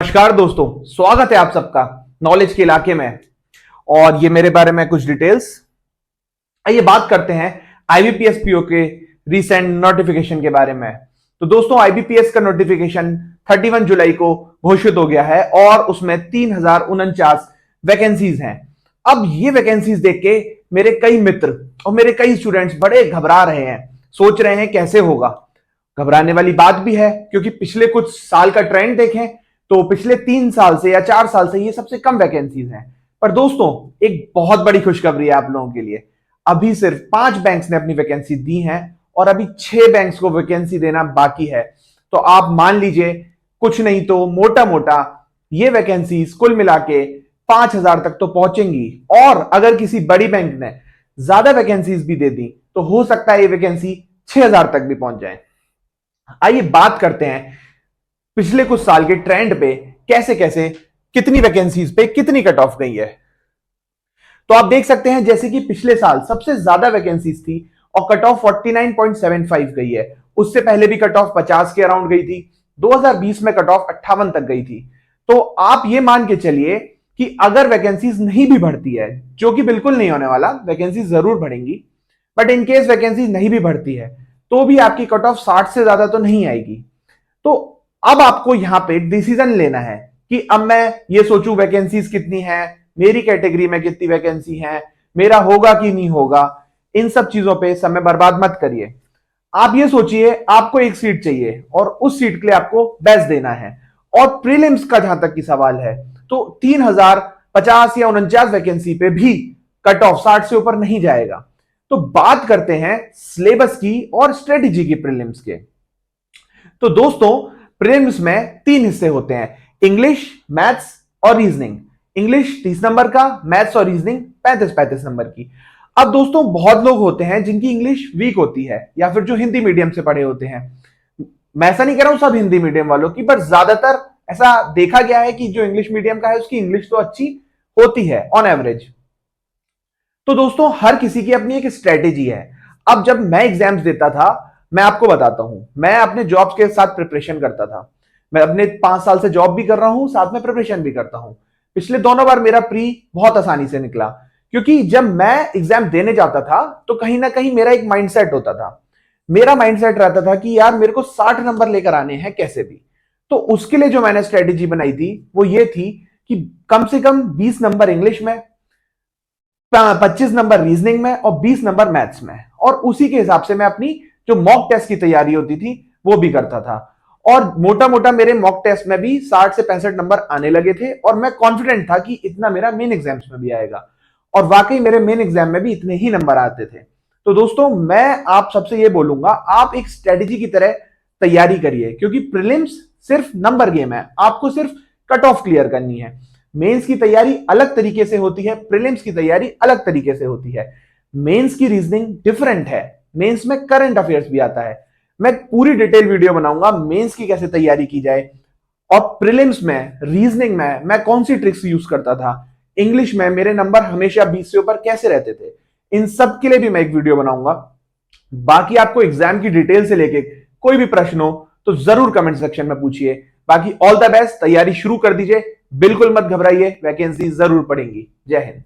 नमस्कार दोस्तों, स्वागत है आप सबका नॉलेज के इलाके में। और ये मेरे बारे में कुछ डिटेल्स। आइए बात करते हैं आईबीपीएस पीओ के रीसेंट नोटिफिकेशन के बारे में। तो दोस्तों, आईबीपीएस का नोटिफिकेशन 31 जुलाई को घोषित हो गया है और उसमें 3049 वैकेंसीज हैं। अब ये वैकेंसीज देख के मेरे कई मित्र और मेरे कई स्टूडेंट्स बड़े घबरा रहे हैं, सोच रहे हैं कैसे होगा। घबराने वाली बात भी है क्योंकि पिछले कुछ साल का ट्रेंड देखें तो पिछले 3 साल से या 4 साल से ये सबसे कम वैकेंसीज हैं। पर दोस्तों, एक बहुत बड़ी खुशखबरी है आप लोगों के लिए। अभी सिर्फ 5 बैंक्स ने अपनी वैकेंसी दी हैं और अभी 6 बैंक्स को वैकेंसी देना बाकी है। तो आप मान लीजिए कुछ नहीं तो मोटा मोटा ये वैकेंसीज कुल मिला के 5000 तक तो पहुंचेंगी। और अगर किसी बड़ी बैंक ने ज्यादा वैकेंसीज भी दे दी तो हो सकता है ये वैकेंसी 6000 तक भी पहुंच जाए। आइए बात करते हैं पिछले कुछ साल के ट्रेंड पे, कैसे कैसे कितनी वैकेंसीज पे कितनी कट ऑफ गई है। तो आप देख सकते हैं जैसे कि पिछले साल सबसे ज्यादा वैकेंसीज थी और कट ऑफ 49.75 गई है। उससे पहले भी कट ऑफ 50 के अराउंड गई थी। 2020 में कट ऑफ 58 तक गई थी। तो आप ये मान के चलिए कि अगर वैकेंसीज नहीं भी बढ़ती है, जो कि बिल्कुल नहीं होने वाला, वैकेंसीज जरूर बढ़ेंगी, बट इनकेस वैकेंसीज नहीं भी बढ़ती है तो भी आपकी कट ऑफ 60 से ज्यादा तो नहीं आएगी। तो अब आपको यहां पे डिसीजन लेना है कि अब मैं ये सोचूं वैकेंसीज कितनी है, मेरी कैटेगरी में कितनी वैकेंसी है, मेरा होगा कि नहीं होगा। इन सब चीजों पे समय बर्बाद मत करिए। आप ये सोचिए आपको एक सीट चाहिए और उस सीट के लिए आपको बेस्ट देना है। और प्रीलिम्स का जहां तक की सवाल है तो 3050 या 49 वैकेंसी पे भी कट ऑफ 60 से ऊपर नहीं जाएगा। तो बात करते हैं सिलेबस की और स्ट्रेटेजी की प्रीलिम्स के। तो दोस्तों, प्रीलिम्स में 3 हिस्से होते हैं, इंग्लिश, मैथ्स और रीजनिंग। इंग्लिश 30 नंबर का, मैथ्स और रीजनिंग 35 नंबर की। अब दोस्तों, बहुत लोग होते हैं जिनकी इंग्लिश वीक होती है या फिर जो हिंदी मीडियम से पढ़े होते हैं। मैं ऐसा नहीं कह रहा हूं सब हिंदी मीडियम वालों की, पर ज्यादातर ऐसा देखा गया है कि जो इंग्लिश मीडियम का है उसकी इंग्लिश तो अच्छी होती है ऑन एवरेज। तो दोस्तों, हर किसी की अपनी एक स्ट्रेटेजी है। अब जब मैं एग्जाम्स देता था, मैं आपको बताता हूं, मैं अपने जॉब्स के साथ प्रिपरेशन करता था। मैं अपने 5 साल से जॉब भी कर रहा हूं, साथ में प्रिपरेशन भी करता हूं। पिछले दोनों बार मेरा प्री बहुत आसानी से निकला क्योंकि जब मैं एग्जाम देने जाता था तो कहीं ना कहीं मेरा एक माइंडसेट होता था। मेरा माइंडसेट रहता था कि यार मेरे को 60 नंबर लेकर आने हैं कैसे भी। तो उसके लिए जो मैंने स्ट्रेटेजी बनाई थी वो ये थी कि कम से कम 20 नंबर इंग्लिश में, 25 नंबर रीजनिंग में और 20 नंबर मैथ्स में। और उसी के हिसाब से मैं अपनी जो मॉक टेस्ट की तैयारी होती थी वो भी करता था। और मोटा मोटा मेरे मॉक टेस्ट में भी 60 से 65 नंबर आने लगे थे और मैं कॉन्फिडेंट था कि इतना मेरा मेन एग्जाम्स में भी आएगा। और वाकई मेरे मेन एग्जाम में भी इतने ही नंबर आते थे। तो दोस्तों, मैं आप सबसे ये बोलूंगा, आप एक स्ट्रेटेजी की तरह तैयारी करिए क्योंकि प्रीलिम्स सिर्फ नंबर गेम है। आपको सिर्फ कट ऑफ क्लियर करनी है। मेंस की तैयारी अलग तरीके से होती है, प्रीलिम्स की तैयारी अलग तरीके से होती है। मेंस की रीजनिंग डिफरेंट है, मेंस में करंट अफेयर्स भी आता है। मैं पूरी डिटेल वीडियो बनाऊंगा मेंस की कैसे तैयारी की जाए। और प्रीलिम्स में, रीजनिंग में मैं कौन सी ट्रिक्स यूज करता था, इंग्लिश में मेरे नंबर हमेशा 20 से ऊपर कैसे रहते थे, इन सब के लिए भी मैं एक वीडियो बनाऊंगा। बाकी आपको एग्जाम की डिटेल से लेके कोई भी प्रश्न हो तो जरूर कमेंट सेक्शन में पूछिए। बाकी ऑल द बेस्ट, तैयारी शुरू कर दीजिए, बिल्कुल मत घबराइए, वैकेंसी जरूर पड़ेंगी। जय हिंद।